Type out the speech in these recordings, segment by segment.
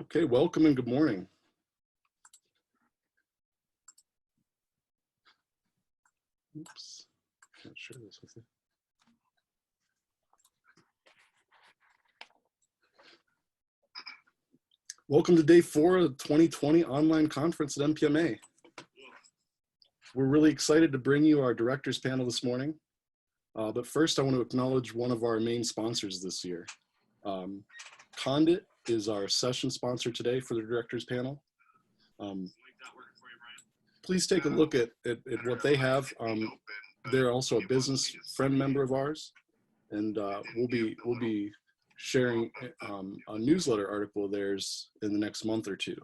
Okay, welcome and good morning. Oops, can't share this with you. Welcome to day 4 of the 2020 online conference at MPMA. We're really excited to bring you our directors panel this morning. But first, I want to acknowledge one of our main sponsors this year. Candid is our session sponsor today for the directors panel. Please take a look at what they have. They're also a business friend member of ours, and we'll be sharing a newsletter article of theirs in the next month or two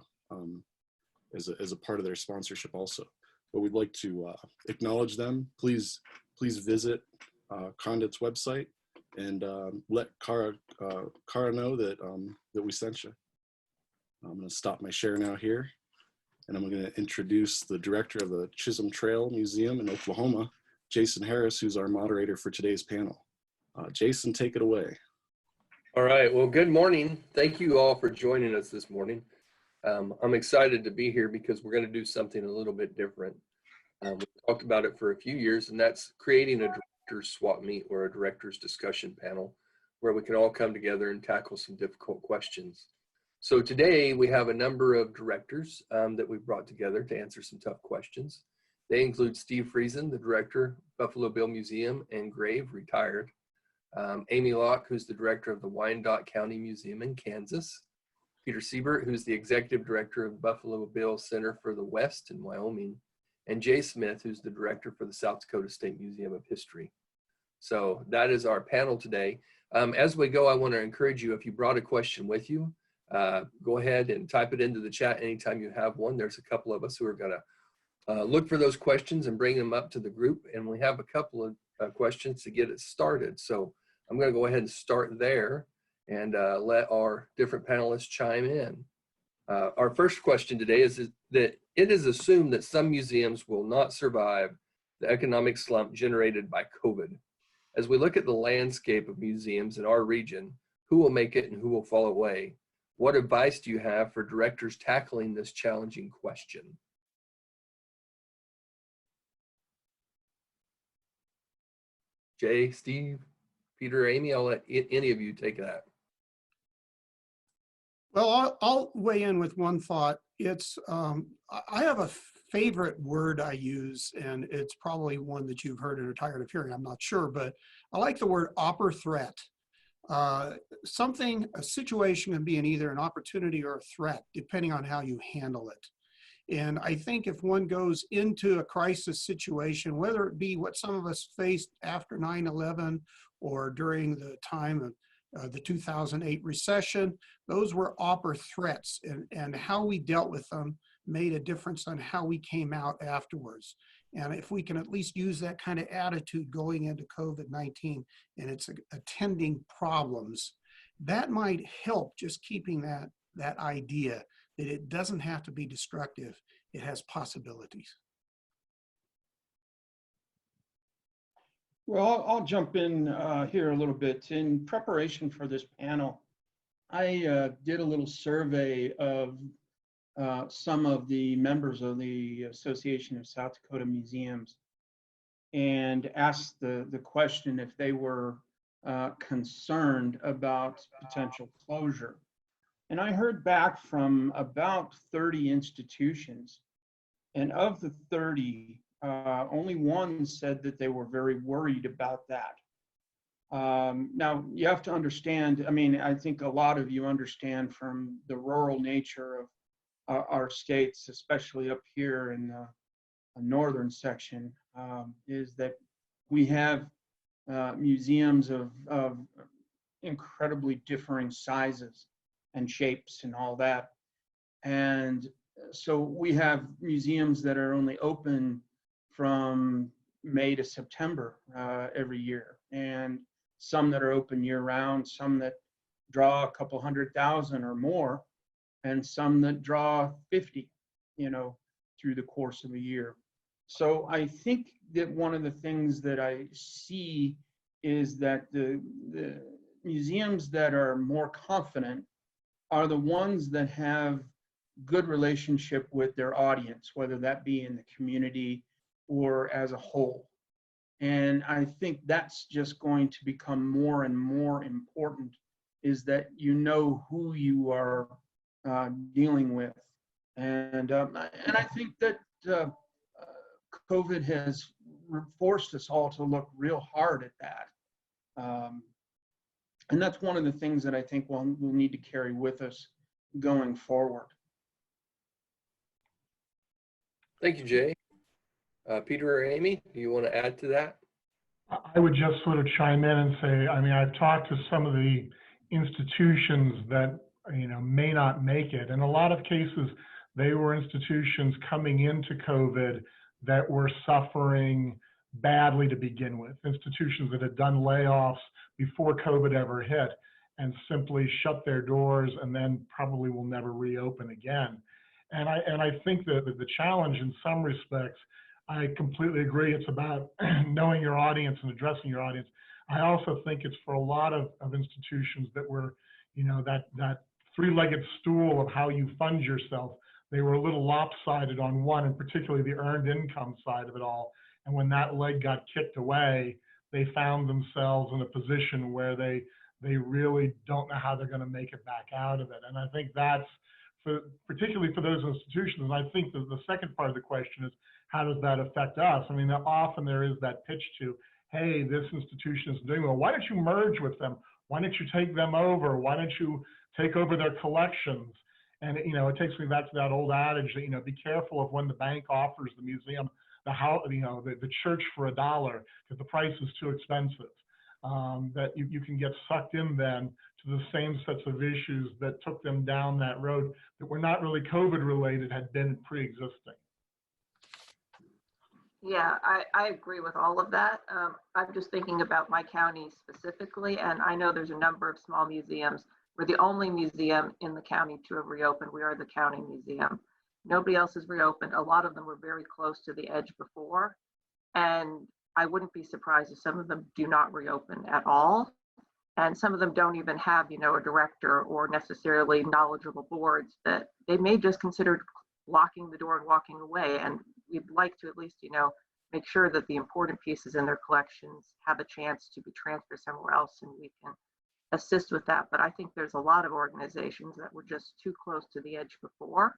as a part of their sponsorship also. But we'd like to acknowledge them. Please visit Condit's website and let Cara know that that we sent you. I'm going to stop my share now here, and I'm going to introduce the director of the Chisholm Trail Museum in Oklahoma, Jason Harris, who's our moderator for today's panel. Jason, take it away. All right, well, good morning. Thank you all for joining us this morning. I'm excited to be here because we're going to do something a little bit different. We talked about it for a few years, and that's creating a director's swap meet or a director's discussion panel where we can all come together and tackle some difficult questions. So today we have a number of directors that we brought together to answer some tough questions. They include Steve Friesen, the director, Buffalo Bill Museum and Grave, retired. Amy Locke, who's the director of the Wyandotte County Museum in Kansas. Peter Siebert, who's the executive director of Buffalo Bill Center for the West in Wyoming. And Jay Smith, who's the director for the South Dakota State Museum of History. So that is our panel today. As we go, I want to encourage you, if you brought a question with you, go ahead and type it into the chat anytime you have one. There's a couple of us who are going to look for those questions and bring them up to the group. And we have a couple of questions to get it started. So I'm going to go ahead and start there and let our different panelists chime in. Our first question today is that it is assumed that some museums will not survive the economic slump generated by COVID. As we look at the landscape of museums in our region, who will make it and who will fall away? What advice do you have for directors tackling this challenging question? Jay, Steve, Peter, Amy, I'll let any of you take that. Well, I'll weigh in with one thought. It's I have a favorite word I use, and it's probably one that you've heard and are tired of hearing. I'm not sure, but I like the word oppor threat. A situation can be either an opportunity or a threat, depending on how you handle it. And I think if one goes into a crisis situation, whether it be what some of us faced after 9/11 or during the time of the 2008 recession, those were oppor threats, and how we dealt with them made a difference on how we came out afterwards. And if we can at least use that kind of attitude going into COVID-19 and its attending problems, that might help just keeping that idea that it doesn't have to be destructive, it has possibilities. Well, I'll jump in here a little bit. In preparation for this panel, I did a little survey of some of the members of the Association of South Dakota Museums and asked the question if they were concerned about potential closure. And I heard back from about 30 institutions, and of the 30, only one said that they were very worried about that. Now, you have to understand, I mean, I think a lot of you understand from the rural nature of our states, especially up here in the northern section, is that we have museums of incredibly differing sizes and shapes and all that. And so we have museums that are only open from May to September every year, and some that are open year round, some that draw a couple 100,000 or more, and some that draw 50, through the course of a year. So I think that one of the things that I see is that the museums that are more confident are the ones that have good relationship with their audience, whether that be in the community or as a whole. And I think that's just going to become more and more important, is that you know who you are dealing with. And I think that COVID has forced us all to look real hard at that. And that's one of the things that I think we'll need to carry with us going forward. Thank you, Jay. Peter or Amy, do you want to add to that? I would just sort of chime in and say, I mean, I've talked to some of the institutions that, may not make it. In a lot of cases, they were institutions coming into COVID that were suffering badly to begin with, institutions that had done layoffs before COVID ever hit and simply shut their doors and then probably will never reopen again. And I think that the challenge in some respects, I completely agree, it's about knowing your audience and addressing your audience. I also think it's for a lot of institutions that were, that three-legged stool of how you fund yourself. They were a little lopsided on one, and particularly the earned income side of it all. And when that leg got kicked away, they found themselves in a position where they really don't know how they're going to make it back out of it. And I think that's, particularly for those institutions, and I think the second part of the question is, how does that affect us? I mean, often there is that pitch to, hey, this institution is doing well. Why don't you merge with them? Why don't you take them over? Why don't you take over their collections? And, it takes me back to that old adage that, be careful of when the bank offers the museum the house, the church for $1, because the price is too expensive. That you can get sucked in then to the same sets of issues that took them down that road that were not really COVID related, had been pre-existing. Yeah, I agree with all of that. I'm just thinking about my county specifically, and I know there's a number of small museums. We're the only museum in the county to have reopened. We are the county museum. Nobody else has reopened. A lot of them were very close to the edge before, and I wouldn't be surprised if some of them do not reopen at all. And some of them don't even have, a director or necessarily knowledgeable boards, that they may just consider locking the door and walking away. And we'd like to at least, make sure that the important pieces in their collections have a chance to be transferred somewhere else, and we can assist with that. But I think there's a lot of organizations that were just too close to the edge before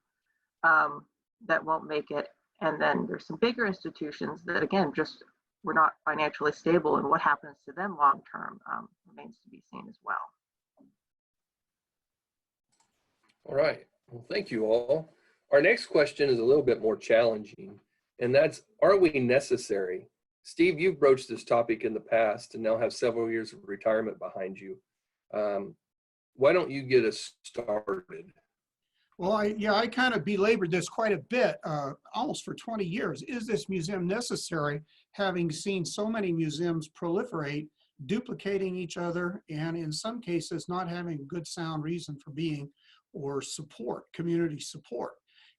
that won't make it. And then there's some bigger institutions that, again, just were not financially stable, and what happens to them long term remains to be seen as well. All right. Well, thank you all. Our next question is a little bit more challenging, and that's, are we necessary? Steve, you've broached this topic in the past and now have several years of retirement behind you. Why don't you get us started? Well, I kind of belabored this quite a bit, almost for 20 years. Is this museum necessary, having seen so many museums proliferate, duplicating each other, and in some cases not having good sound reason for being or support, community support?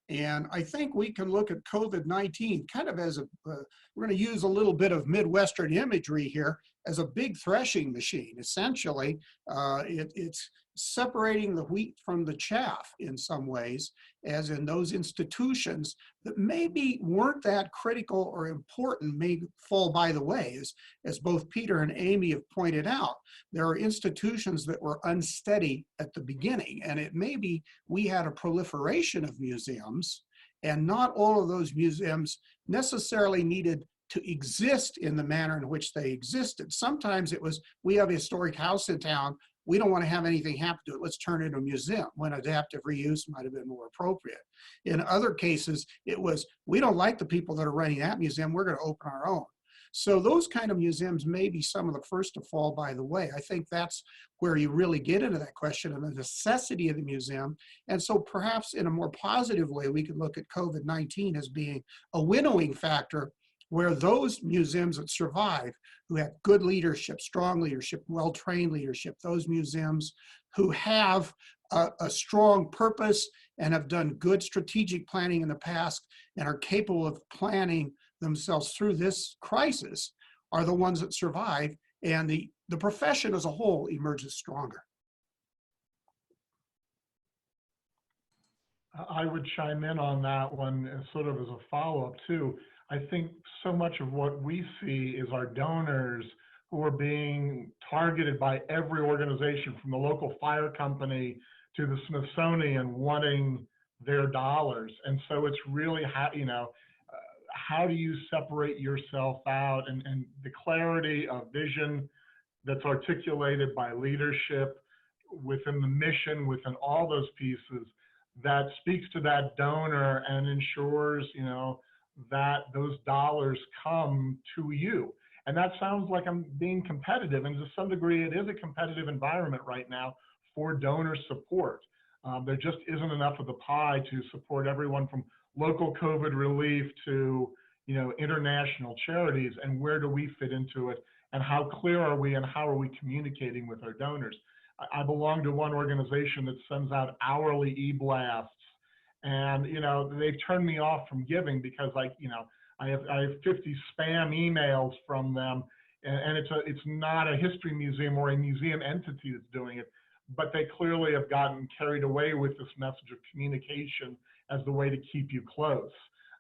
And I think we can look at COVID-19 kind of as we're going to use a little bit of Midwestern imagery here, as a big threshing machine. Essentially, it's separating the wheat from the chaff in some ways, as in those institutions that maybe weren't that critical or important may fall by the way. As both Peter and Amy have pointed out, there are institutions that were unsteady at the beginning, and it may be we had a proliferation of museums, and not all of those museums necessarily needed to exist in the manner in which they existed. Sometimes it was, we have a historic house in town, we don't want to have anything happen to it, let's turn it into a museum, when adaptive reuse might have been more appropriate. In other cases, it was, we don't like the people that are running that museum, we're going to open our own. So those kind of museums may be some of the first to fall by the way. I think that's where you really get into that question of the necessity of the museum. And so perhaps in a more positive way, we could look at COVID-19 as being a winnowing factor, where those museums that survive, who have good leadership, strong leadership, well-trained leadership, those museums who have a strong purpose and have done good strategic planning in the past and are capable of planning themselves through this crisis, are the ones that survive, and the profession as a whole emerges stronger. I would chime in on that one as sort of as a follow-up too. I think so much of what we see is our donors who are being targeted by every organization, from the local fire company to the Smithsonian, wanting their dollars. And so it's really how do you separate yourself out, and the clarity of vision that's articulated by leadership within the mission, within all those pieces, that speaks to that donor and ensures, that those dollars come to you. And that sounds like I'm being competitive, and to some degree it is a competitive environment right now for donor support. There just isn't enough of the pie to support everyone from local COVID relief to, international charities. And where do we fit into it? And how clear are we, and how are we communicating with our donors? I belong to one organization that sends out hourly e-blasts, and they've turned me off from giving because I have 50 spam emails from them, and it's not a history museum or a museum entity that's doing it, but they clearly have gotten carried away with this message of communication as the way to keep you close.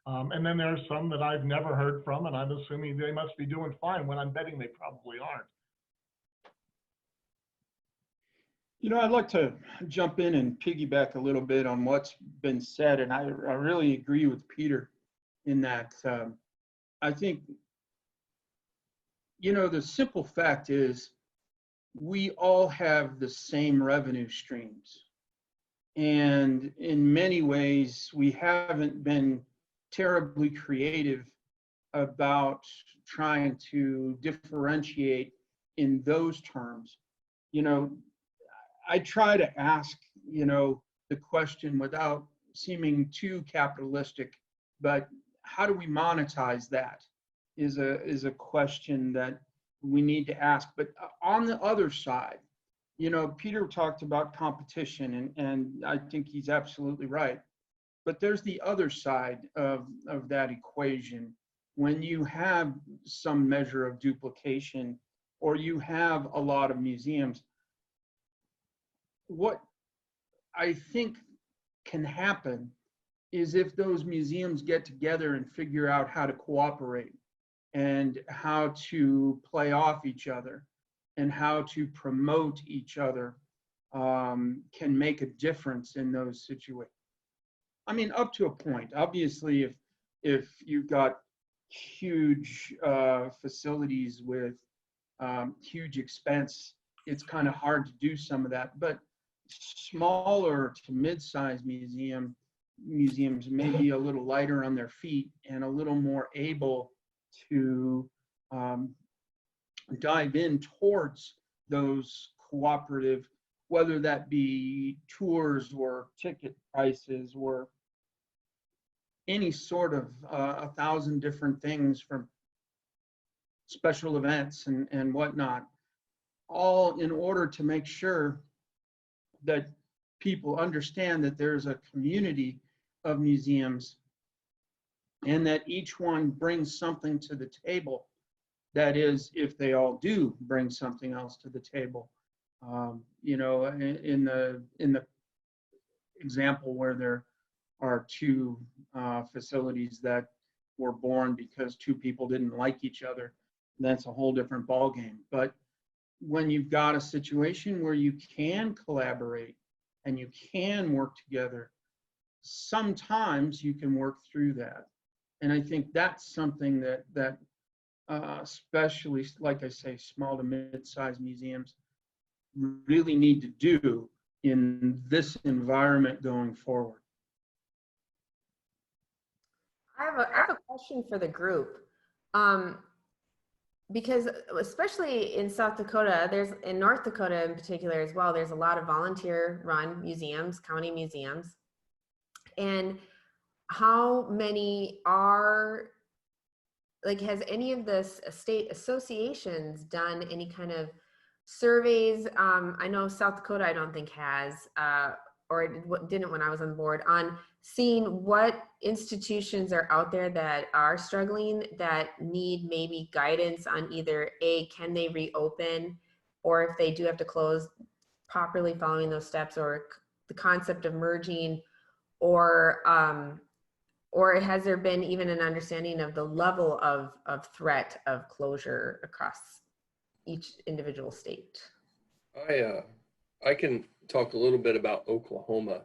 And then there are some that I've never heard from, and I'm assuming they must be doing fine when I'm betting they probably aren't. I'd like to jump in and piggyback a little bit on what's been said, and I really agree with Peter in that. I think, the simple fact is we all have the same revenue streams. And in many ways, we haven't been terribly creative about trying to differentiate in those terms. I try to ask, the question without seeming too capitalistic, but how do we monetize that is a question that we need to ask. But on the other side, Peter talked about competition, and I think he's absolutely right. But there's the other side of that equation. When you have some measure of duplication, or you have a lot of museums, what I think can happen is if those museums get together and figure out how to cooperate and how to play off each other and how to promote each other, can make a difference in those situations. I mean, up to a point. Obviously, if you've got huge facilities with huge expense, it's kind of hard to do some of that. But smaller to mid-sized museums may be a little lighter on their feet and a little more able to dive in towards those cooperative, whether that be tours or ticket prices or any sort of 1,000 different things, from special events and whatnot, all in order to make sure that people understand that there's a community of museums and that each one brings something to the table. That is, if they all do bring something else to the table. In the example where there are two facilities that were born because two people didn't like each other, that's a whole different ballgame. But when you've got a situation where you can collaborate and you can work together, sometimes you can work through that. And I think that's something that especially, like I say, small to mid-sized museums really need to do in this environment going forward. I have a question for the group. Because especially in South Dakota, in North Dakota in particular as well, there's a lot of volunteer run museums, county museums. And how many are, has any of the state associations done any kind of surveys? I know South Dakota, I don't think has, or it didn't when I was on board, on seeing what institutions are out there that are struggling, that need maybe guidance on either A, can they reopen, or if they do have to close, properly following those steps, or the concept of merging or has there been even an understanding of the level of threat of closure across each individual state? I can talk a little bit about Oklahoma.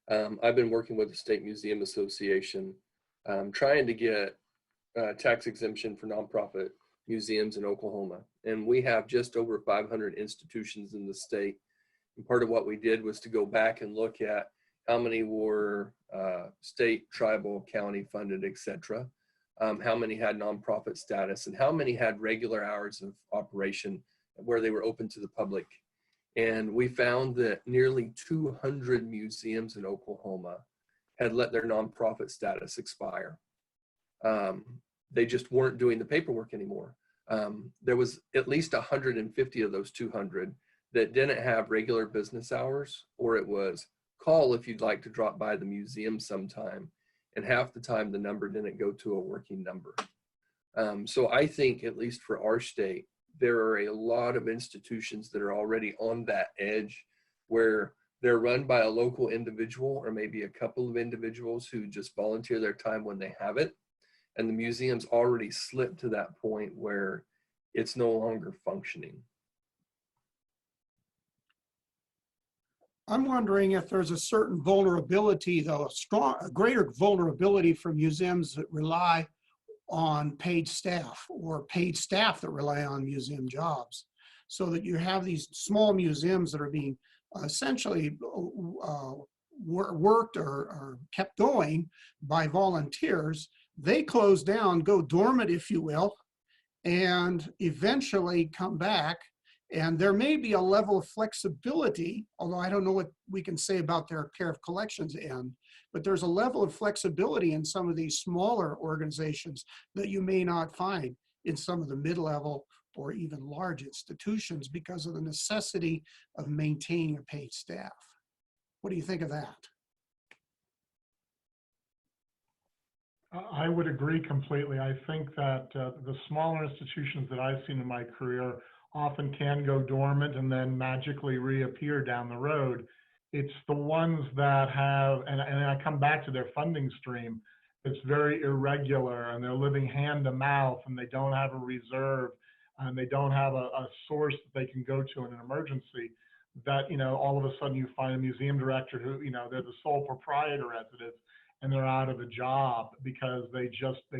I've been working with the State Museum Association, trying to get tax exemption for nonprofit museums in Oklahoma. And we have just over 500 institutions in the state. And part of what we did was to go back and look at how many were state, tribal, county funded, etc. How many had nonprofit status, and how many had regular hours of operation where they were open to the public. And we found that nearly 200 museums in Oklahoma had let their nonprofit status expire. They just weren't doing the paperwork anymore. There was at least 150 of those 200 that didn't have regular business hours, or it was call if you'd like to drop by the museum sometime. And half the time the number didn't go to a working number. So I think, at least for our state, there are a lot of institutions that are already on that edge where they're run by a local individual or maybe a couple of individuals who just volunteer their time when they have it. And the museum's already slipped to that point where it's no longer functioning. I'm wondering if there's a certain vulnerability, though, a greater vulnerability for museums that rely on paid staff, or paid staff that rely on museum jobs, so that you have these small museums that are being essentially worked or kept going by volunteers. They close down, go dormant, if you will, and eventually come back. And there may be a level of flexibility, although I don't know what we can say about their care of collections end, but there's a level of flexibility in some of these smaller organizations that you may not find in some of the mid-level or even large institutions because of the necessity of maintaining a paid staff. What do you think of that? I would agree completely. I think that the smaller institutions that I've seen in my career often can go dormant and then magically reappear down the road. It's the ones that have, and I come back to their funding stream, it's very irregular and they're living hand to mouth and they don't have a reserve and they don't have a source that they can go to in an emergency, that, you know, all of a sudden you find a museum director who, you know, they're the sole proprietor as it is, and they're out of a job because they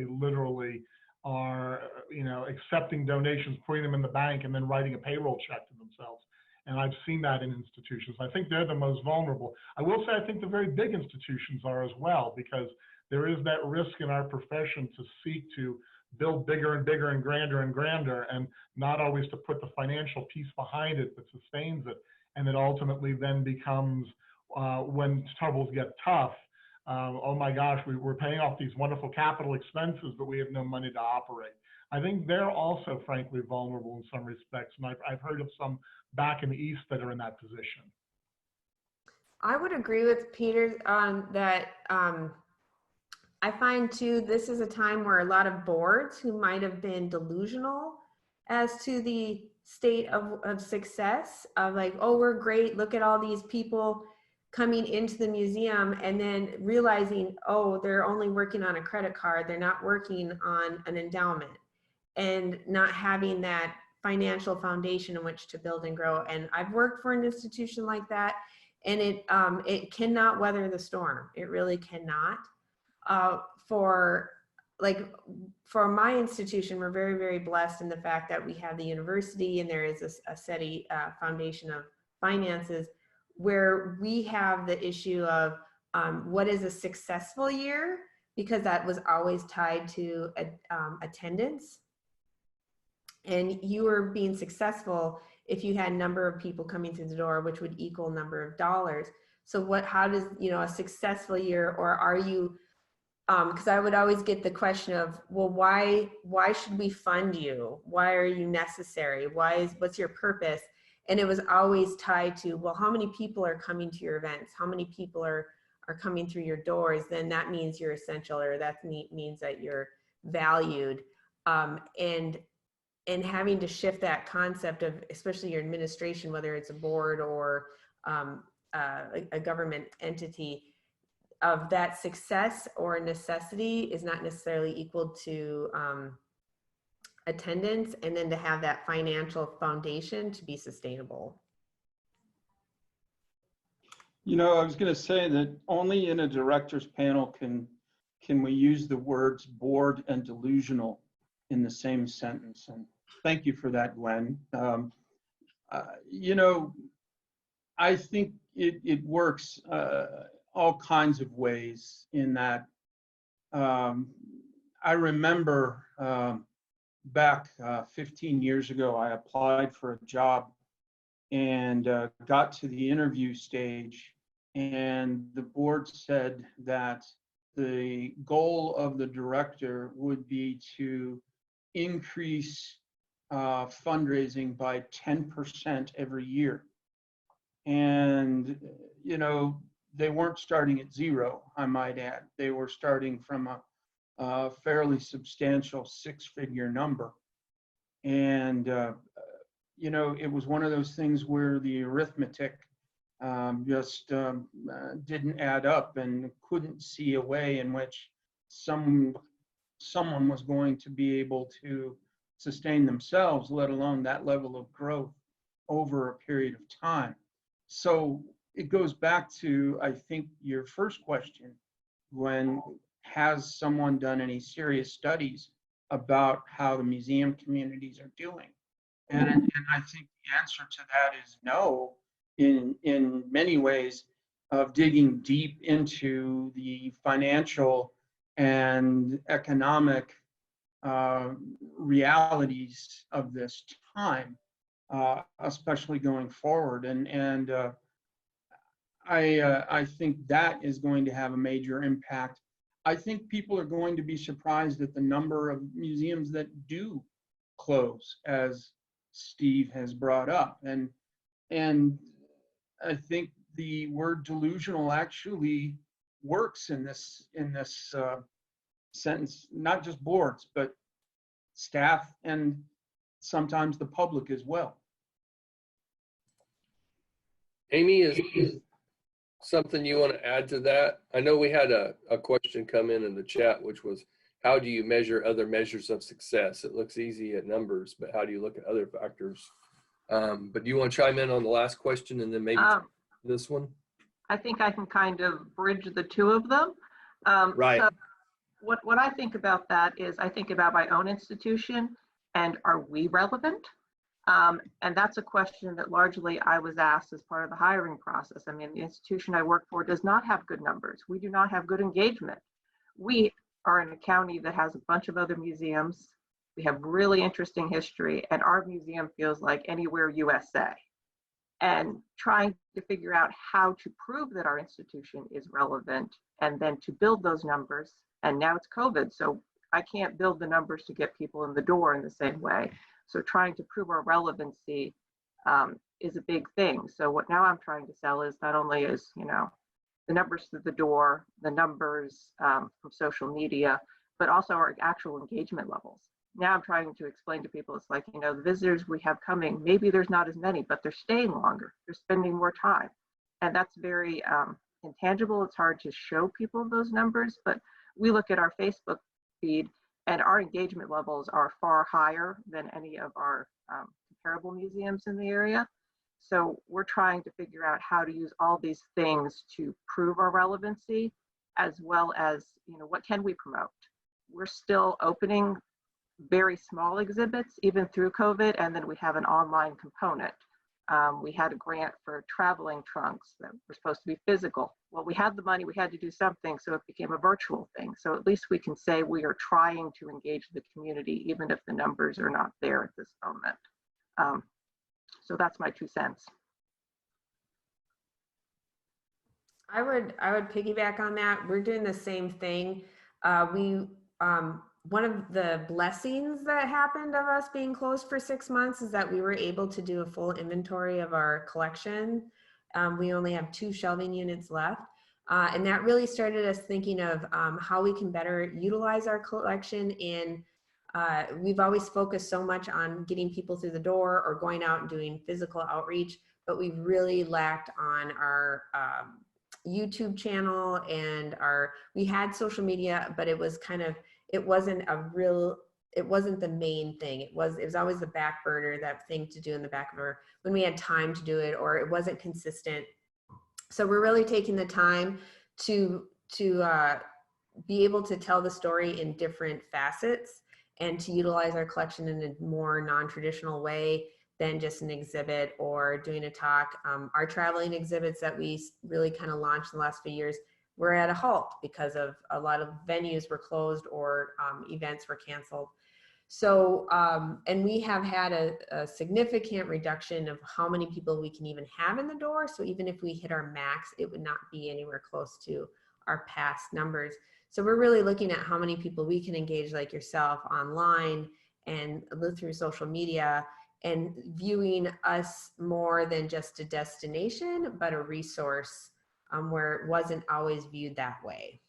literally are, you know, accepting donations, putting them in the bank, and then writing a payroll check to themselves. And I've seen that in institutions. I think they're the most vulnerable. I will say I think the very big institutions are as well, because there is that risk in our profession to seek to build bigger and bigger and grander, and not always to put the financial piece behind it that sustains it. And it ultimately then becomes, when troubles get tough, oh my gosh, we're paying off these wonderful capital expenses, but we have no money to operate. I think they're also, frankly, vulnerable in some respects. And I've heard of some back in the East that are in that position. I would agree with Peter on that. I find too, this is a time where a lot of boards who might have been delusional as to the state of success of like, oh, we're great, look at all these people coming into the museum, and then realizing, oh, they're only working on a credit card, they're not working on an endowment, and not having that financial foundation in which to build and grow. And I've worked for an institution like that, and it cannot weather the storm. It really cannot. For my institution, we're very, very blessed in the fact that we have the university, and there is a steady foundation of finances, where we have the issue of what is a successful year, because that was always tied to attendance. And you were being successful if you had a number of people coming through the door, which would equal number of dollars. So how does, you know, a successful year, or are you, because I would always get the question of, well, why should we fund you? Why are you necessary? What's your purpose? And it was always tied to, well, how many people are coming to your events? How many people are coming through your doors? Then that means you're essential, or that means that you're valued. And having to shift that concept of, especially your administration, whether it's a board or a government entity, of that success or necessity is not necessarily equal to attendance, and then to have that financial foundation to be sustainable. You know, I was going to say that only in a director's panel can we use the words bored and delusional in the same sentence. And thank you for that, Glenn. You know, I think it works all kinds of ways in that. I remember back 15 years ago, I applied for a job and got to the interview stage, and the board said that the goal of the director would be to increase fundraising by 10% every year. And, you know, they weren't starting at zero, I might add. They were starting from a fairly substantial six-figure number. And, you know, it was one of those things where the arithmetic just didn't add up, and couldn't see a way in which someone was going to be able to sustain themselves, let alone that level of growth over a period of time. So it goes back to, I think, your first question, when has someone done any serious studies about how the museum communities are doing? And I think the answer to that is no, in many ways, of digging deep into the financial and economic realities of this time, especially going forward. And I think that is going to have a major impact. I think people are going to be surprised at the number of museums that do close, as Steve has brought up. And I think the word delusional actually works in this sentence, not just boards, but staff and sometimes the public as well. Amy, is something you want to add to that? I know we had a question come in the chat, which was, how do you measure other measures of success? It looks easy at numbers, but how do you look at other factors? But do you want to chime in on the last question and then maybe this one? I think I can kind of bridge the two of them. Right. So what I think about that is, I think about my own institution and are we relevant? And that's a question that largely I was asked as part of the hiring process. I mean, the institution I work for does not have good numbers. We do not have good engagement. We are in a county that has a bunch of other museums. We have really interesting history, and our museum feels like anywhere USA. And trying to figure out how to prove that our institution is relevant, and then to build those numbers. And now it's COVID, so I can't build the numbers to get people in the door in the same way. So trying to prove our relevancy is a big thing. So what now I'm trying to sell is not only is, you know, the numbers through the door, the numbers from social media, but also our actual engagement levels. Now I'm trying to explain to people, it's like, you know, the visitors we have coming, maybe there's not as many, but they're staying longer, they're spending more time. And that's very intangible. It's hard to show people those numbers, but we look at our Facebook feed and our engagement levels are far higher than any of our comparable museums in the area. So we're trying to figure out how to use all these things to prove our relevancy, as well as, you know, what can we promote? We're still opening very small exhibits, even through COVID, and then we have an online component. We had a grant for traveling trunks that were supposed to be physical. Well, we had the money, we had to do something, so it became a virtual thing. So at least we can say we are trying to engage the community, even if the numbers are not there at this moment. So that's my 2 cents. I would piggyback on that. We're doing the same thing. One of the blessings that happened of us being closed for 6 months is that we were able to do a full inventory of our collection. We only have 2 shelving units left. And that really started us thinking of how we can better utilize our collection. And we've always focused so much on getting people through the door or going out and doing physical outreach, but we've really lacked on our YouTube channel and we had social media, but it was kind of, it wasn't the main thing. It was always the back burner, that thing to do in the back burner when we had time to do it, or it wasn't consistent. So we're really taking the time to be able to tell the story in different facets and to utilize our collection in a more non-traditional way than just an exhibit or doing a talk. Our traveling exhibits that we really kind of launched in the last few years were at a halt because of a lot of venues were closed or events were canceled. So, and we have had a significant reduction of how many people we can even have in the door. So even if we hit our max, it would not be anywhere close to our past numbers. So we're really looking at how many people we can engage, like yourself, online and through social media, and viewing us more than just a destination, but a resource where it wasn't always viewed that way.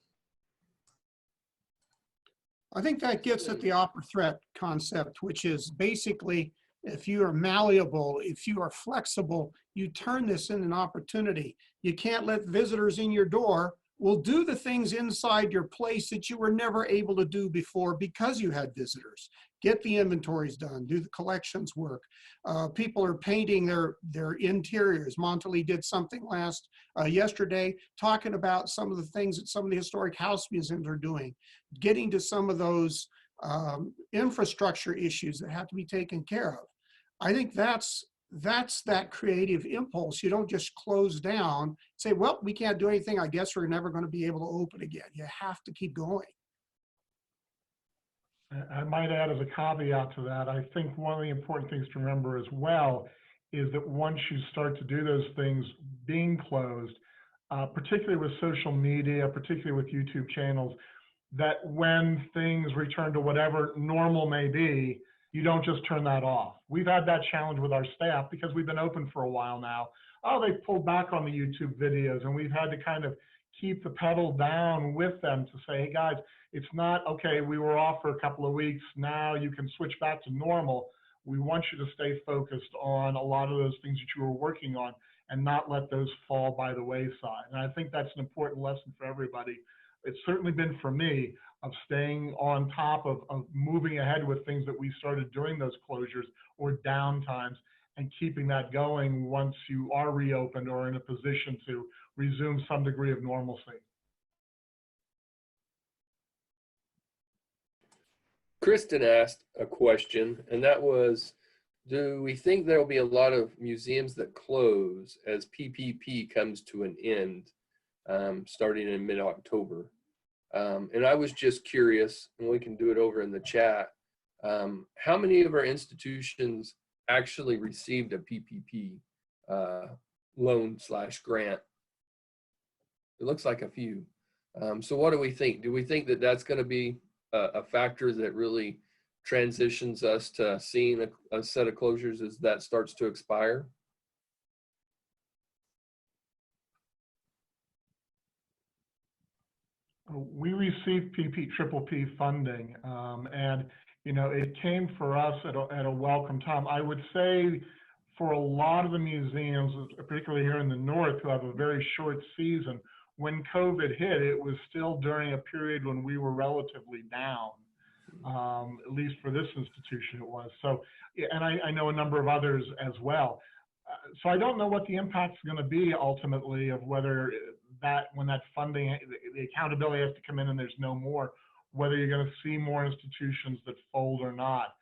I think that gets at the opera threat concept, which is basically, if you are malleable, if you are flexible, you turn this into an opportunity. You can't let visitors in your door. Will do the things inside your place that you were never able to do before because you had visitors. Get the inventories done, do the collections work. People are painting their interiors. Montley did something yesterday talking about some of the things that some of the historic house museums are doing, getting to some of those infrastructure issues that have to be taken care of. I think that's that creative impulse. You don't just close down, say, well, we can't do anything. I guess we're never going to be able to open again. You have to keep going. I might add as a caveat to that, I think one of the important things to remember as well is that once you start to do those things, being closed, particularly with social media, particularly with YouTube channels, that when things return to whatever normal may be, you don't just turn that off. We've had that challenge with our staff because we've been open for a while now. Oh, they've pulled back on the YouTube videos, and we've had to kind of keep the pedal down with them to say, hey guys, it's not, okay, we were off for a couple of weeks, now you can switch back to normal. We want you to stay focused on a lot of those things that you were working on and not let those fall by the wayside. And I think that's an important lesson for everybody. It's certainly been for me, of staying on top of moving ahead with things that we started during those closures or downtimes, and keeping that going once you are reopened or in a position to resume some degree of normalcy. Kristen asked a question, and that was, do we think there will be a lot of museums that close as PPP comes to an end starting in mid-October? And I was just curious, and we can do it over in the chat, how many of our institutions actually received a PPP loan/grant? It looks like a few. So what do we think? Do we think that that's going to be a factor that really transitions us to seeing a set of closures as that starts to expire? We received PPP funding, and you know, it came for us at a welcome time. I would say for a lot of the museums, particularly here in the north, who have a very short season, when COVID hit, it was still during a period when we were relatively down. At least for this institution it was. So, and I know a number of others as well. So I don't know what the impact is going to be ultimately of whether that, when that funding, the accountability has to come in and there's no more, whether you're going to see more institutions that fold or not.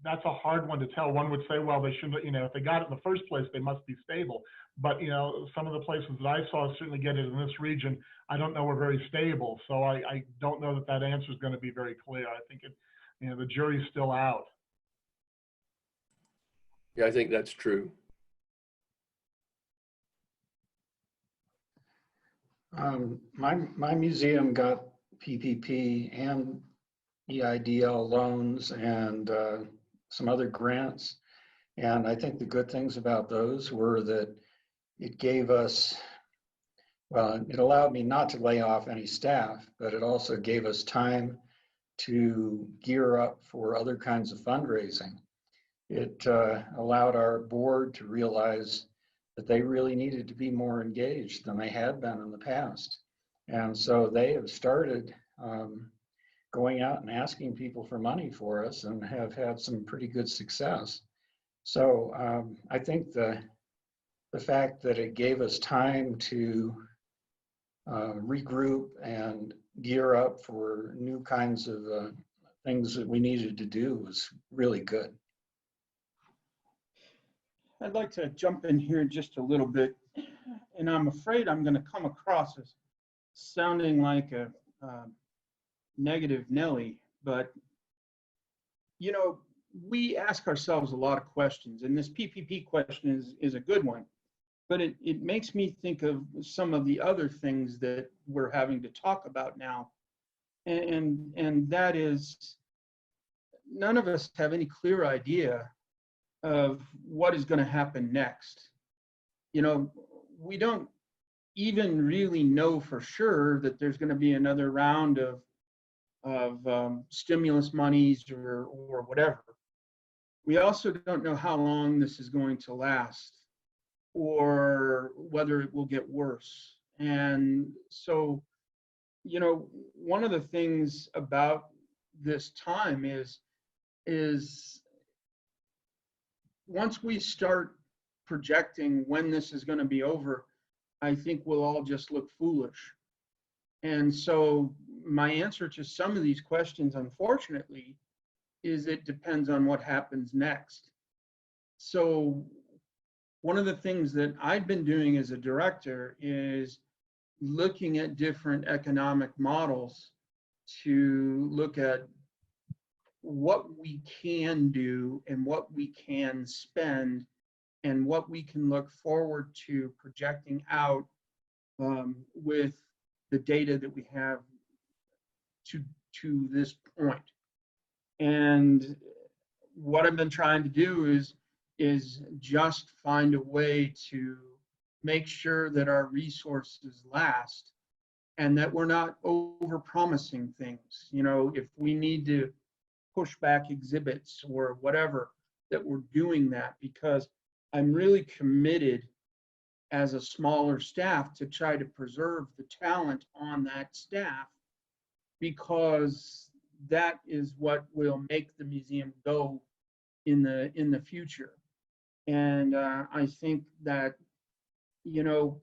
That's a hard one to tell. One would say, well, they shouldn't, you know, if they got it in the first place, they must be stable. But, you know, some of the places that I saw certainly get it in this region, I don't know, were very stable. So I don't know that that answer is going to be very clear. I think you know, the jury's still out. Yeah, I think that's true. My museum got PPP and EIDL loans and some other grants. And I think the good things about those were that it gave us, well, it allowed me not to lay off any staff, but it also gave us time to gear up for other kinds of fundraising. It allowed our board to realize that they really needed to be more engaged than they had been in the past. And so they have started going out and asking people for money for us and have had some pretty good success. So I think the fact that it gave us time to regroup and gear up for new kinds of things that we needed to do was really good. I'd like to jump in here just a little bit, and I'm afraid I'm going to come across as sounding like a negative Nelly, but you know, we ask ourselves a lot of questions, and this PPP question is a good one, but it makes me think of some of the other things that we're having to talk about now, and that is, none of us have any clear idea of what is going to happen next. You know, we don't even really know for sure that there's going to be another round of stimulus monies or whatever. We also don't know how long this is going to last or whether it will get worse. And so, you know, one of the things about this time is once we start projecting when this is going to be over, I think we'll all just look foolish. And so my answer to some of these questions, unfortunately, is it depends on what happens next. So one of the things that I've been doing as a director is looking at different economic models to look at what we can do and what we can spend and what we can look forward to projecting out with the data that we have to this point. And what I've been trying to do is just find a way to make sure that our resources last and that we're not over promising things. You know, if we need to push back exhibits or whatever, that we're doing that, because I'm really committed as a smaller staff to try to preserve the talent on that staff, because that is what will make the museum go in the future. And I think that, you know,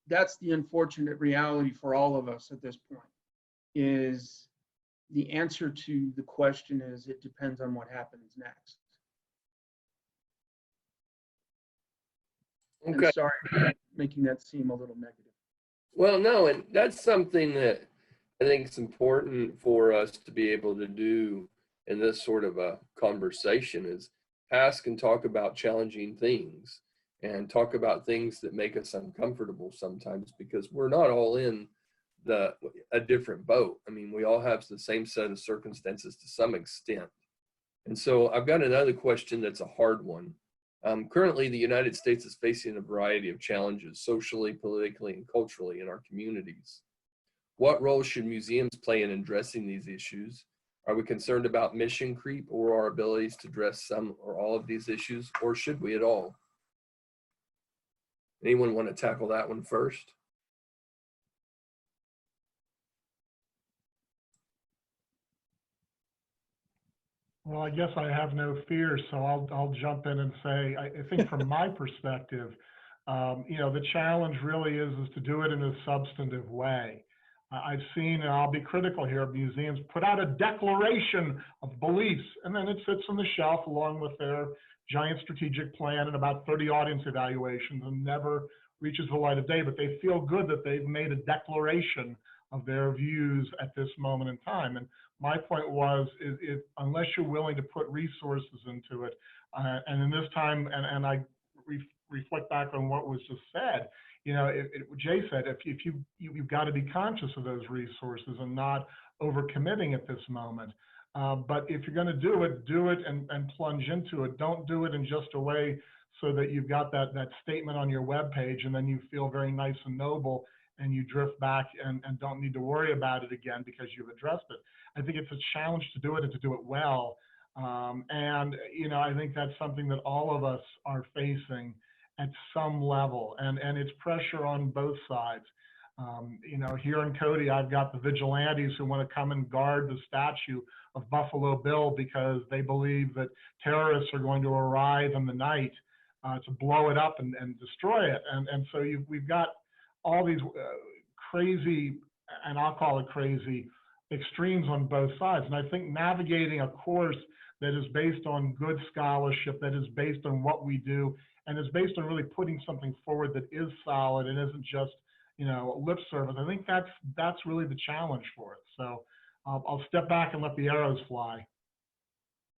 that's the unfortunate reality for all of us at this point, is the answer to the question is it depends on what happens next. Okay. I'm sorry for making that seem a little negative. Well, no, and that's something that I think it's important for us to be able to do in this sort of a conversation, is ask and talk about challenging things and talk about things that make us uncomfortable sometimes, because we're not all in a different boat. I mean, we all have the same set of circumstances to some extent. And so I've got another question that's a hard one. Currently, the United States is facing a variety of challenges socially, politically, and culturally in our communities. What role should museums play in addressing these issues? Are we concerned about mission creep or our abilities to address some or all of these issues, or should we at all? Anyone want to tackle that one first? Well, I guess I have no fear, so I'll jump in and say, I think from my perspective, you know, the challenge really is to do it in a substantive way. I've seen, and I'll be critical here, museums put out a declaration of beliefs, and then it sits on the shelf along with their giant strategic plan and about 30 audience evaluations and never reaches the light of day, but they feel good that they've made a declaration of their views at this moment in time. And my point was, is unless you're willing to put resources into it, and in this time, and I reflect back on what was just said, you know, Jay said, if you've got to be conscious of those resources and not overcommitting at this moment. But if you're going to do it and plunge into it. Don't do it in just a way so that you've got that statement on your webpage and then you feel very nice and noble and you drift back and don't need to worry about it again because you've addressed it. I think it's a challenge to do it and to do it well. And, you know, I think that's something that all of us are facing at some level, and it's pressure on both sides. You know, here in Cody, I've got the vigilantes who want to come and guard the statue of Buffalo Bill because they believe that terrorists are going to arrive in the night to blow it up and destroy it. And so we've got all these crazy, and I'll call it crazy, extremes on both sides. And I think navigating a course that is based on good scholarship, that is based on what we do, and is based on really putting something forward that is solid and isn't just, you know, lip service. I think that's really the challenge for it. So I'll step back and let the arrows fly.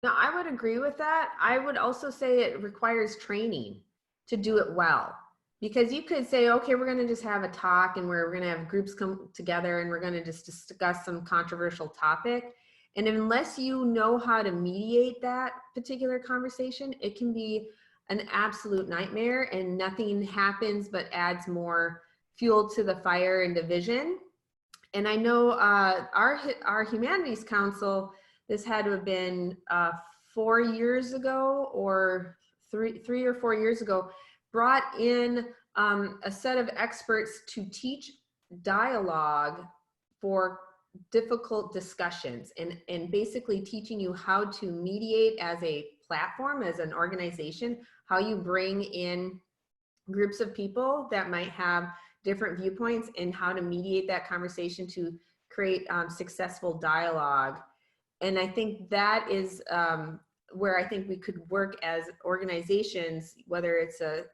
No, I would agree with that. I would also say it requires training to do it well. Because you could say, okay, we're going to just have a talk and we're going to have groups come together and we're going to just discuss some controversial topic. And unless you know how to mediate that particular conversation, it can be an absolute nightmare and nothing happens but adds more fuel to the fire and division. And I know our Humanities Council, this had to have been 4 years ago or three or 4 years ago, brought in a set of experts to teach dialogue for difficult discussions and basically teaching you how to mediate as a platform, as an organization, how you bring in groups of people that might have different viewpoints and how to mediate that conversation to create successful dialogue. And I think that is where I think we could work as organizations, whether it's a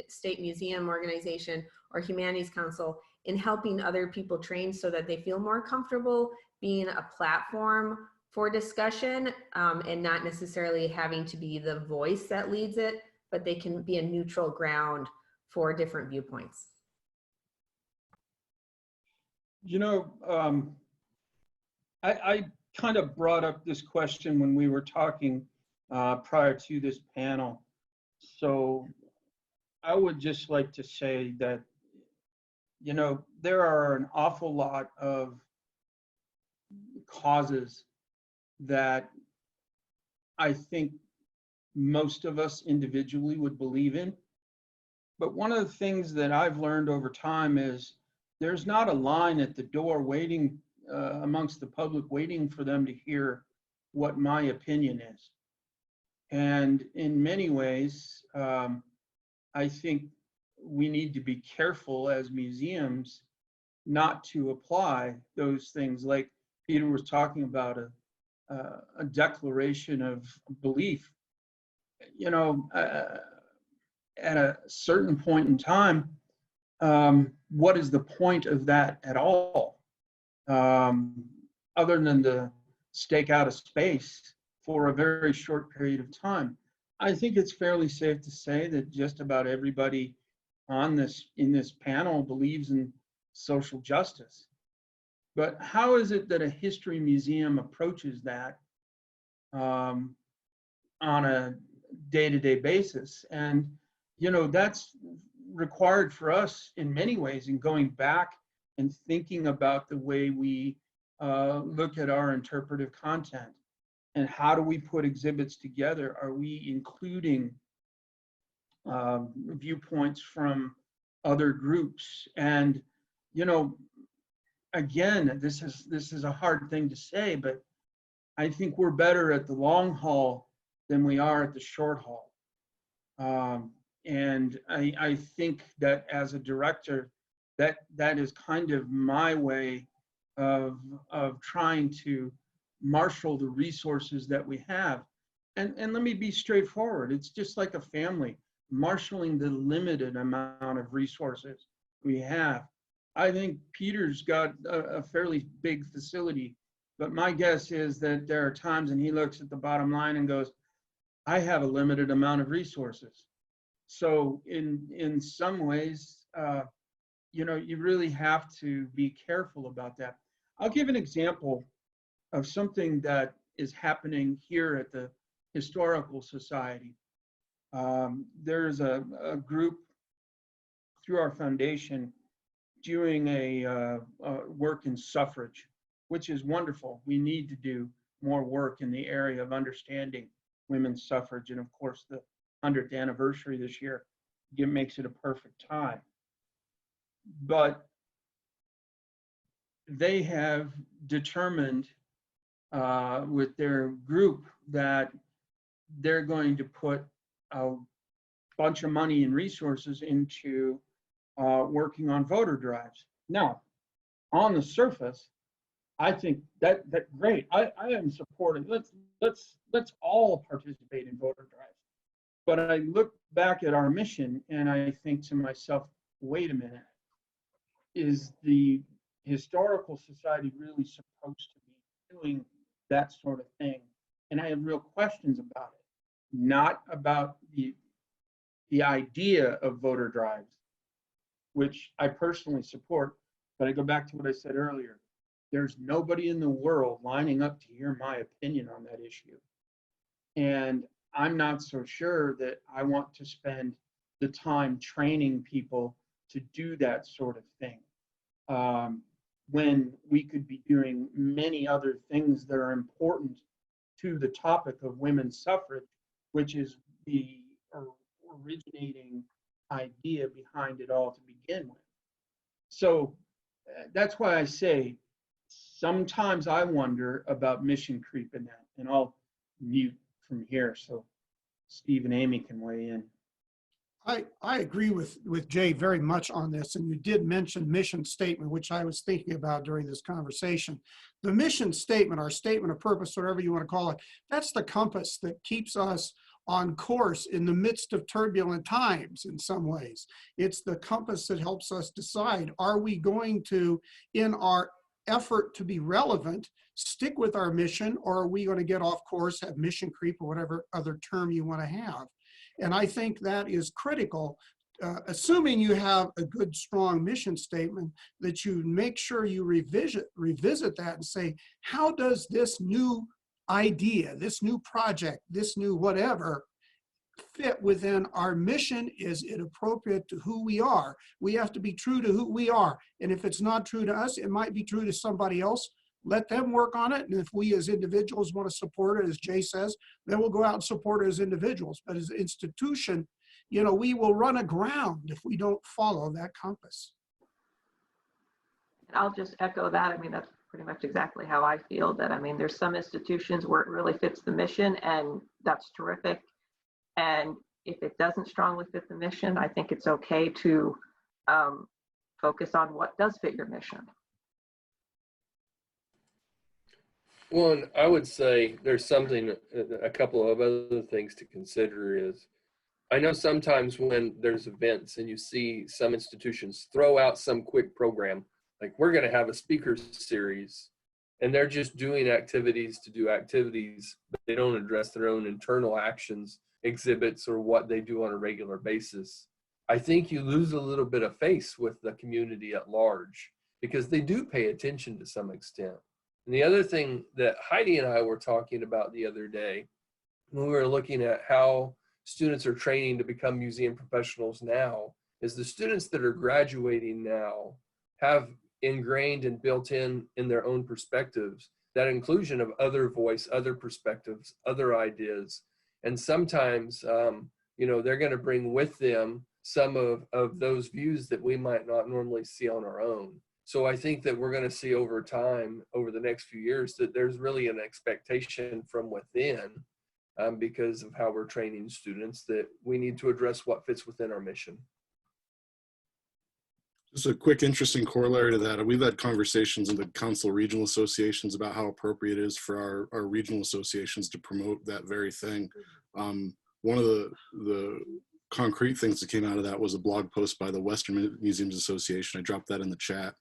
state museum organization or Humanities Council, in helping other people train so that they feel more comfortable being a platform for discussion and not necessarily having to be the voice that leads it, but they can be a neutral ground for different viewpoints. You know, I kind of brought up this question when we were talking prior to this panel. So I would just like to say that, you know, there are an awful lot of causes that I think most of us individually would believe in. But one of the things that I've learned over time is there's not a line at the door waiting amongst the public, waiting for them to hear what my opinion is. And in many ways, I think we need to be careful as museums not to apply those things, like Peter was talking about, a declaration of belief. You know, at a certain point in time, what is the point of that at all? Other than to stake out a space for a very short period of time. I think it's fairly safe to say that just about everybody in this panel believes in social justice. But how is it that a history museum approaches that on a day-to-day basis? And, you know, that's required for us in many ways in going back and thinking about the way we look at our interpretive content. And how do we put exhibits together? Are we including viewpoints from other groups? And, you know, again, this is a hard thing to say, but I think we're better at the long haul than we are at the short haul. And I think that as a director, that is kind of my way of trying to marshal the resources that we have. And let me be straightforward. It's just like a family, marshaling the limited amount of resources we have. I think Peter's got a fairly big facility, but my guess is that there are times when he looks at the bottom line and goes, I have a limited amount of resources. So in some ways, you know, you really have to be careful about that. I'll give an example of something that is happening here at the Historical Society. There's a group through our foundation doing a work in suffrage, which is wonderful. We need to do more work in the area of understanding women's suffrage. And of course, the 100th anniversary this year makes it a perfect time. But they have determined with their group that they're going to put a bunch of money and resources into working on voter drives. Now, on the surface, I think that great. I am supportive. Let's all participate in voter drives. But I look back at our mission and I think to myself, wait a minute, is the Historical Society really supposed to be doing that sort of thing? And I have real questions about it, not about the idea of voter drives, which I personally support, but I go back to what I said earlier. There's nobody in the world lining up to hear my opinion on that issue. And I'm not so sure that I want to spend the time training people to do that sort of thing, when we could be doing many other things that are important to the topic of women's suffrage, which is the originating idea behind it all to begin with. So that's why I say sometimes I wonder about mission creep in that, and I'll mute from here so Steve and Amy can weigh in. I agree with Jay very much on this, and you did mention mission statement, which I was thinking about during this conversation. The mission statement, our statement of purpose, whatever you want to call it, that's the compass that keeps us on course in the midst of turbulent times in some ways. It's the compass that helps us decide, are we going to, in our effort to be relevant, stick with our mission, or are we going to get off course, have mission creep, or whatever other term you want to have? And I think that is critical, assuming you have a good, strong mission statement, that you make sure you revisit that and say, how does this new idea, this new project, this new whatever fit within our mission? Is it appropriate to who we are? We have to be true to who we are. And if it's not true to us, it might be true to somebody else. Let them work on it. And if we as individuals want to support it, as Jay says, then we'll go out and support it as individuals. But as an institution, you know, we will run aground if we don't follow that compass. I'll just echo that. I mean, that's pretty much exactly how I feel. That, I mean, there's some institutions where it really fits the mission, and that's terrific. And if it doesn't strongly fit the mission, I think it's okay to focus on what does fit your mission. One, I would say there's something, a couple of other things to consider is, I know sometimes when there's events and you see some institutions throw out some quick program, like we're going to have a speaker series, and they're just doing activities to do activities, but they don't address their own internal actions, exhibits, or what they do on a regular basis. I think you lose a little bit of face with the community at large, because they do pay attention to some extent. And the other thing that Heidi and I were talking about the other day, when we were looking at how students are training to become museum professionals now, is the students that are graduating now have ingrained and built in their own perspectives that inclusion of other voice, other perspectives, other ideas. And sometimes, you know, they're going to bring with them some of those views that we might not normally see on our own. So I think that we're going to see over time, over the next few years, that there's really an expectation from within, because of how we're training students, that we need to address what fits within our mission. Just a quick, interesting corollary to that. We've had conversations in the council regional associations about how appropriate it is for our regional associations to promote that very thing. One of the concrete things that came out of that was a blog post by the Western Museums Association. I dropped that in the chat.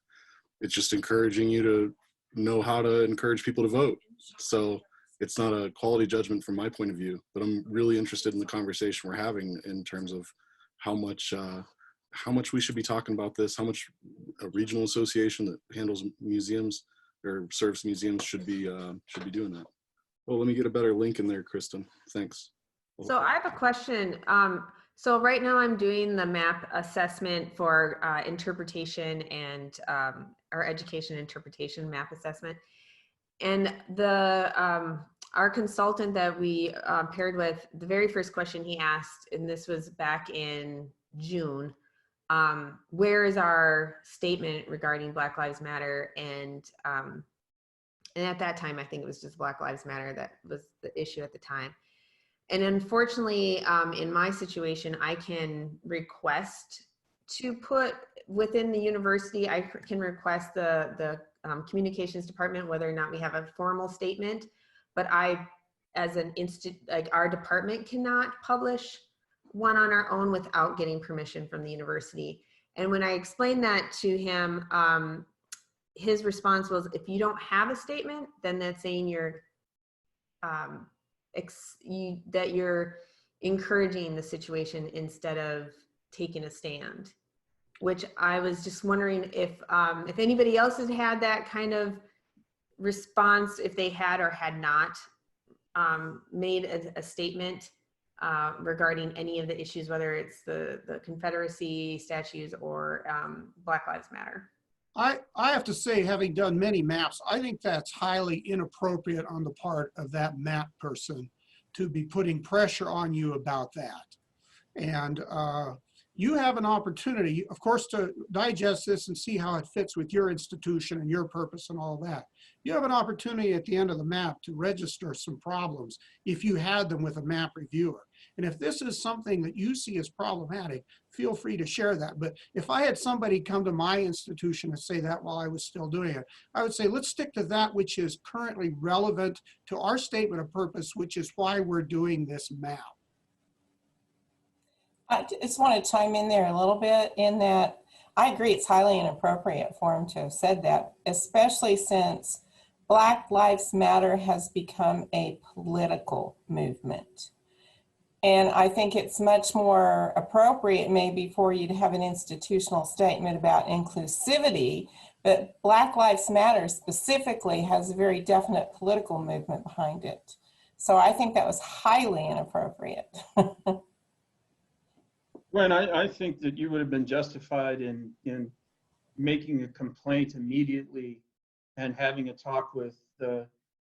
It's just encouraging you to know how to encourage people to vote. So it's not a quality judgment from my point of view, but I'm really interested in the conversation we're having in terms of how much we should be talking about this, how much a regional association that handles museums or serves museums should be doing that. Well, let me get a better link in there, Kristen. Thanks. So I have a question. So right now I'm doing the MAP assessment for interpretation and our education interpretation MAP assessment. And our consultant that we paired with, the very first question he asked, and this was back in June, where is our statement regarding Black Lives Matter? And at that time, I think it was just Black Lives Matter that was the issue at the time. And unfortunately, in my situation, I can request to put within the university, I can request the communications department whether or not we have a formal statement, but I, as an like our department cannot publish one on our own without getting permission from the university. And when I explained that to him, his response was, if you don't have a statement, then that's saying you're that you're encouraging the situation instead of taking a stand. Which I was just wondering if anybody else has had that kind of response, if they had or had not made a statement regarding any of the issues, whether it's the Confederacy statues or Black Lives Matter. I have to say, having done many maps, I think that's highly inappropriate on the part of that map person to be putting pressure on you about that. And you have an opportunity, of course, to digest this and see how it fits with your institution and your purpose and all that. You have an opportunity at the end of the map to register some problems if you had them with a map reviewer. And if this is something that you see as problematic, feel free to share that. But if I had somebody come to my institution and say that while I was still doing it, I would say, let's stick to that which is currently relevant to our statement of purpose, which is why we're doing this map. I just want to chime in there a little bit in that I agree it's highly inappropriate for him to have said that, especially since Black Lives Matter has become a political movement. And I think it's much more appropriate maybe for you to have an institutional statement about inclusivity, but Black Lives Matter specifically has a very definite political movement behind it. So I think that was highly inappropriate. Gwen, I think that you would have been justified in making a complaint immediately and having a talk with the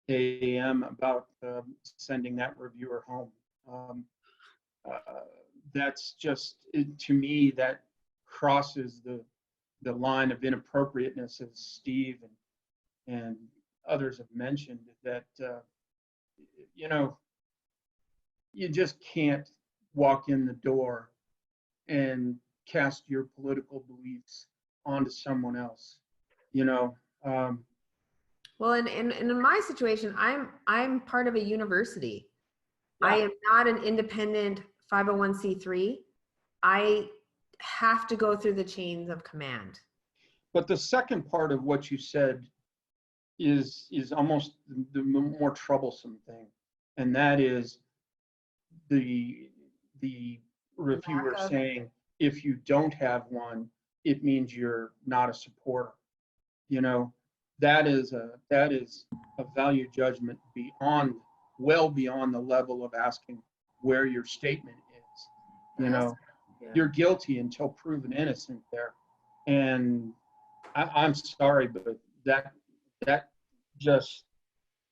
AAM about sending that reviewer home. That's just, to me, that crosses the line of inappropriateness, as Steve and others have mentioned, that, you know, you just can't walk in the door and cast your political beliefs onto someone else, you know. Well, and in my situation, I'm part of a university. Yeah. I am not an independent 501c3. I have to go through the chains of command. But the second part of what you said is almost the more troublesome thing, and that is the reviewer saying, if you don't have one, it means you're not a supporter. You know, that is a value judgment well beyond the level of asking where your statement is. You know, you're guilty until proven innocent there. And I'm sorry, but that just,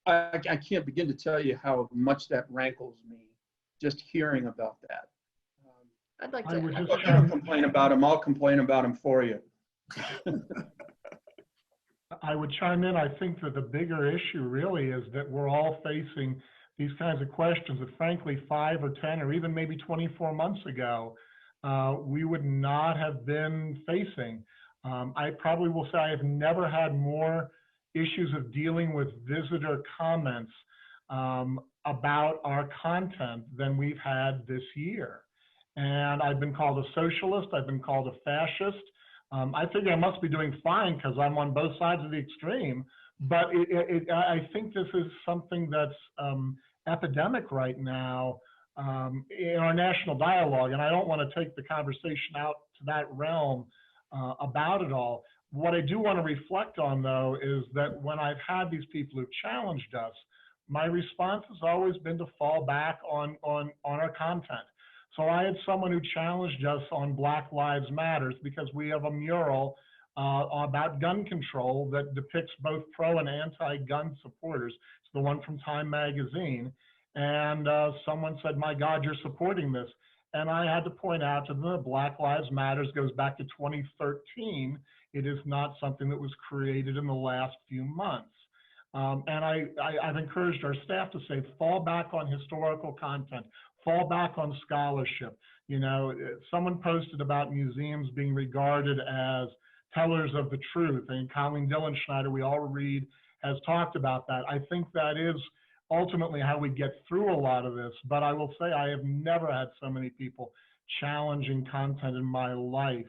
I can't begin to tell you how much that rankles me just hearing about that. I'd like I would to. just If you don't complain about him, I'll complain about him for you. I would chime in. I think that the bigger issue really is that we're all facing these kinds of questions that frankly 5 or 10 or even maybe 24 months ago, we would not have been facing. I probably will say I have never had more issues of dealing with visitor comments about our content than we've had this year. And I've been called a socialist, I've been called a fascist. I figure I must be doing fine because I'm on both sides of the extreme, but I think this is something that's epidemic right now in our national dialogue, and I don't want to take the conversation out to that realm about it all. What I do want to reflect on, though, is that when I've had these people who've challenged us, my response has always been to fall back on our content. So I had someone who challenged us on Black Lives Matters because we have a mural about gun control that depicts both pro and anti-gun supporters. It's the one from Time magazine. And someone said, my God, you're supporting this. And I had to point out to them that Black Lives Matters goes back to 2013. It is not something that was created in the last few months. And I've encouraged our staff to say, fall back on historical content, fall back on scholarship. You know, someone posted about museums being regarded as tellers of the truth. And Colleen Dillenschneider, we all read, has talked about that. I think that is ultimately how we get through a lot of this. But I will say I have never had so many people challenging content in my life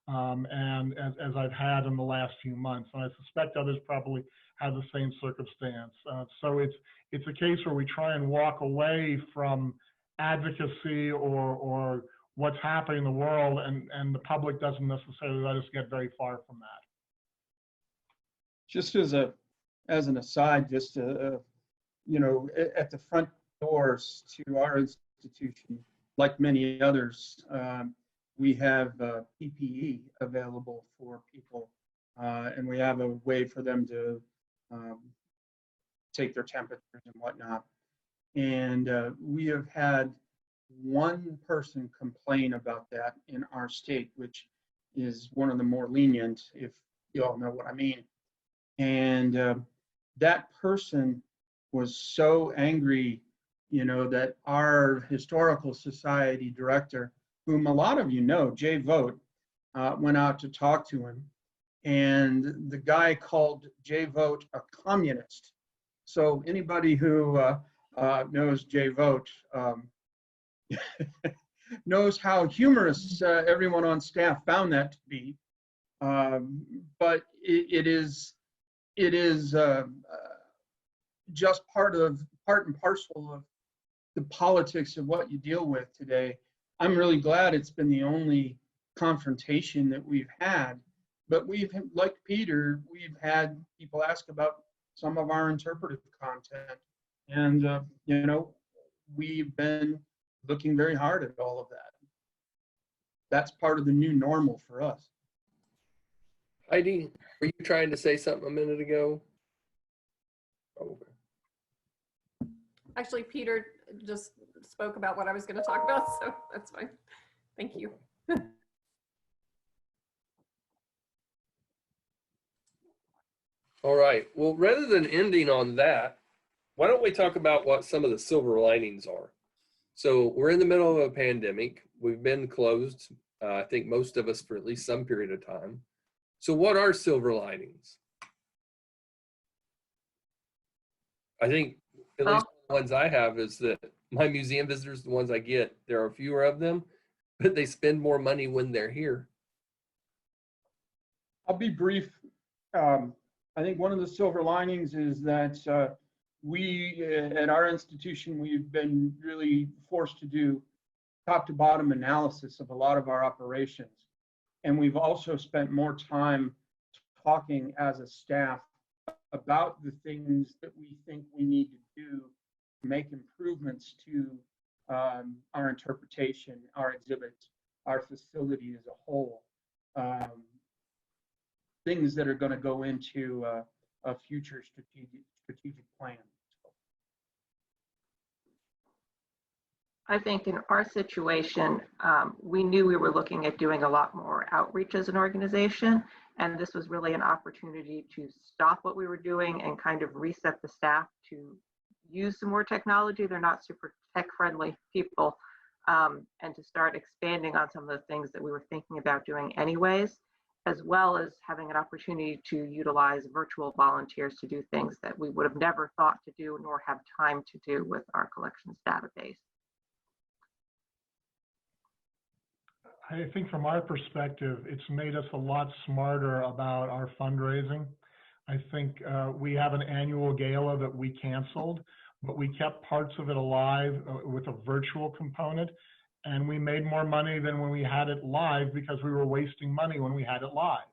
and as I've had in the last few months. And I suspect others probably have the same circumstance. So it's a case where we try and walk away from advocacy or what's happening in the world, and the public doesn't necessarily let us get very far from that. Just as an aside, just you know, at the front doors to our institution, like many others, we have PPE available for people, and we have a way for them to take their temperatures and whatnot. And we have had one person complain about that in our state, which is one of the more lenient, if you all know what I mean. And that person was so angry, you know, that our Historical Society director, whom a lot of you know, Jay Vogt, went out to talk to him. And the guy called Jay Vogt a communist. So anybody who knows Jay Vogt knows how humorous everyone on staff found that to be. But it is just part and parcel of the politics of what you deal with today. I'm really glad it's been the only confrontation that we've had, but like Peter, we've had people ask about some of our interpretive content, and you know, we've been looking very hard at all of that. That's part of the new normal for us. Heidi, were you trying to say something a minute ago? Oh, okay. Actually, Peter just spoke about what I was going to talk about, so that's fine. Thank you. All right. Well, rather than ending on that, why don't we talk about what some of the silver linings are? So we're in the middle of a pandemic. We've been closed, I think most of us for at least some period of time. So what are silver linings? I think at least the ones I have is that my museum visitors, the ones I get, there are fewer of them, but they spend more money when they're here. I'll be brief. I think one of the silver linings is that we, at our institution, we've been really forced to do top to bottom analysis of a lot of our operations. And we've also spent more time talking as a staff about the things that we think we need to do to make improvements to our interpretation, our exhibits, our facility as a whole. Things that are going to go into a future strategic plan. I think in our situation, we knew we were looking at doing a lot more outreach as an organization, and this was really an opportunity to stop what we were doing and kind of reset the staff to use some more technology. They're not super tech-friendly people, and to start expanding on some of the things that we were thinking about doing anyways, as well as having an opportunity to utilize virtual volunteers to do things that we would have never thought to do nor have time to do with our collections database. I think from our perspective, it's made us a lot smarter about our fundraising. I think we have an annual gala that we canceled, but we kept parts of it alive with a virtual component. And we made more money than when we had it live because we were wasting money when we had it live.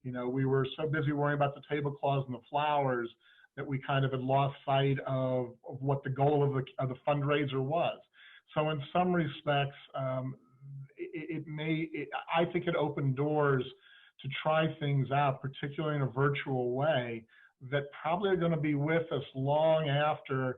You know, we were so busy worrying about the tablecloths and the flowers that we kind of had lost sight of what the goal of the fundraiser was. So in some respects, I think it opened doors to try things out, particularly in a virtual way, that probably are going to be with us long after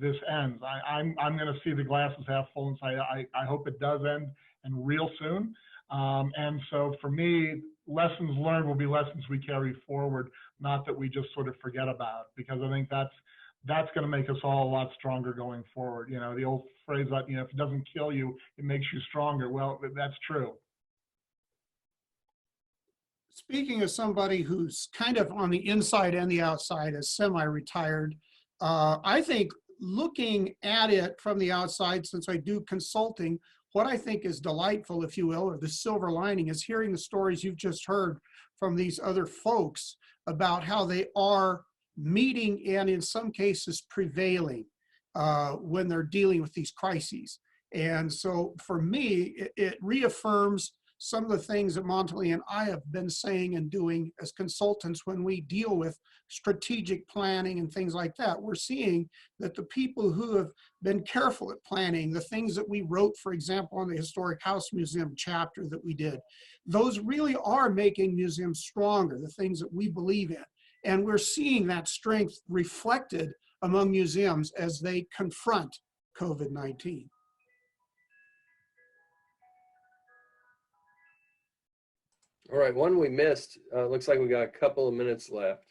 this ends. I'm going to see the glasses half full and say I hope it does end and real soon. And so for me, lessons learned will be lessons we carry forward, not that we just sort of forget about, because I think that's going to make us all a lot stronger going forward. You know, the old phrase that, you know, if it doesn't kill you, it makes you stronger. Well, that's true. Speaking as somebody who's kind of on the inside and the outside as semi-retired, I think looking at it from the outside, since I do consulting, what I think is delightful, if you will, or the silver lining, is hearing the stories you've just heard from these other folks about how they are meeting and in some cases prevailing when they're dealing with these crises. And so for me, it reaffirms some of the things that Montalie and I have been saying and doing as consultants when we deal with strategic planning and things like that. We're seeing that the people who have been careful at planning, the things that we wrote, for example, on the Historic House Museum chapter that we did, those really are making museums stronger, the things that we believe in. And we're seeing that strength reflected among museums as they confront COVID-19. All right, one we missed, looks like we got a couple of minutes left.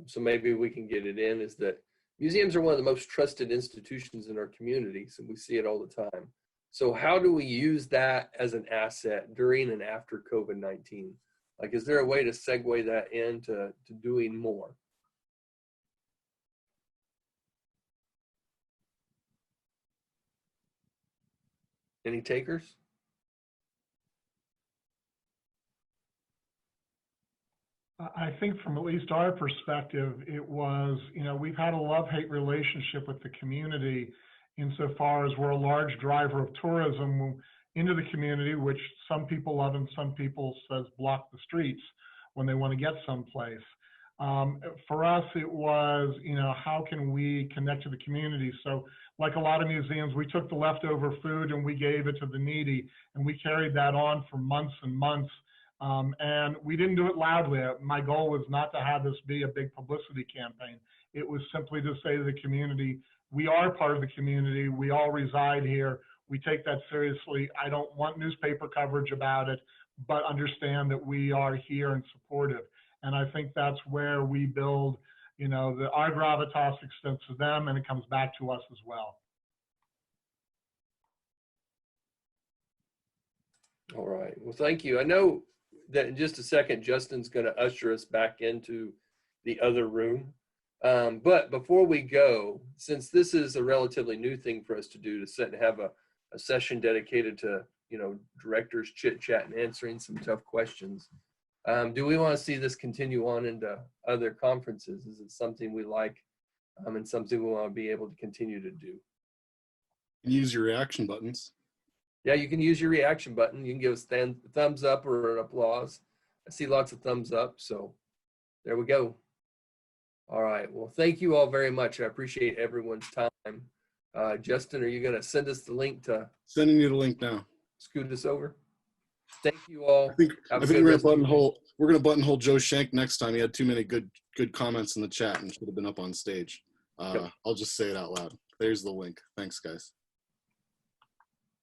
So maybe we can get it in, is that museums are one of the most trusted institutions in our communities, and we see it all the time. So how do we use that as an asset during and after COVID-19? Like, is there a way to segue that into doing more? Any takers? I think from at least our perspective, it was, you know, we've had a love-hate relationship with the community insofar as we're a large driver of tourism into the community, which some people love and some people says block the streets when they want to get someplace. For us, it was, you know, how can we connect to the community? So like a lot of museums, we took the leftover food and we gave it to the needy, and we carried that on for months and months. And we didn't do it loudly. My goal was not to have this be a big publicity campaign. It was simply to say to the community, we are part of the community. We all reside here. We take that seriously. I don't want newspaper coverage about it, but understand that we are here and supportive. And I think that's where we build, you know, our gravitas extends to them and it comes back to us as well. All right, well, thank you. I know that in just a second, Justin's going to usher us back into the other room. But before we go, since this is a relatively new thing for us to do, to sit and have a session dedicated to, you know, directors chit chat and answering some tough questions, do we want to see this continue on into other conferences? Is it something we like and something we want to be able to continue to do? Use your reaction buttons. Yeah, you can use your reaction button. You can give us a thumbs up or an applause. I see lots of thumbs up, so there we go. All right, well, thank you all very much. I appreciate everyone's time. Justin, are you going to send us the link to? Sending you the link now. Scoot us over. Thank you all. I think we're going to buttonhole Joe Schenk next time. He had too many good comments in the chat and should have been up on stage. Yep. I'll just say it out loud. There's the link. Thanks, guys.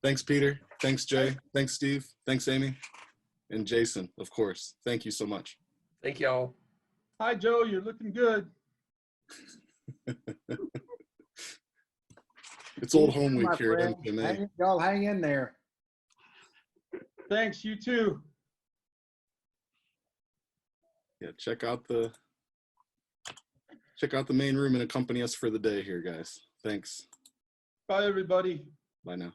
Thanks, Peter. Thanks, Jay. Thanks, Steve. Thanks, Amy. And Jason, of course. Thank you so much. Thank y'all. Hi, Joe. You're looking good. It's old home week here at MPMA. Y'all hang in there. Thanks, you too. Yeah, check out the main room and accompany us for the day here, guys. Thanks. Bye, everybody. Bye now.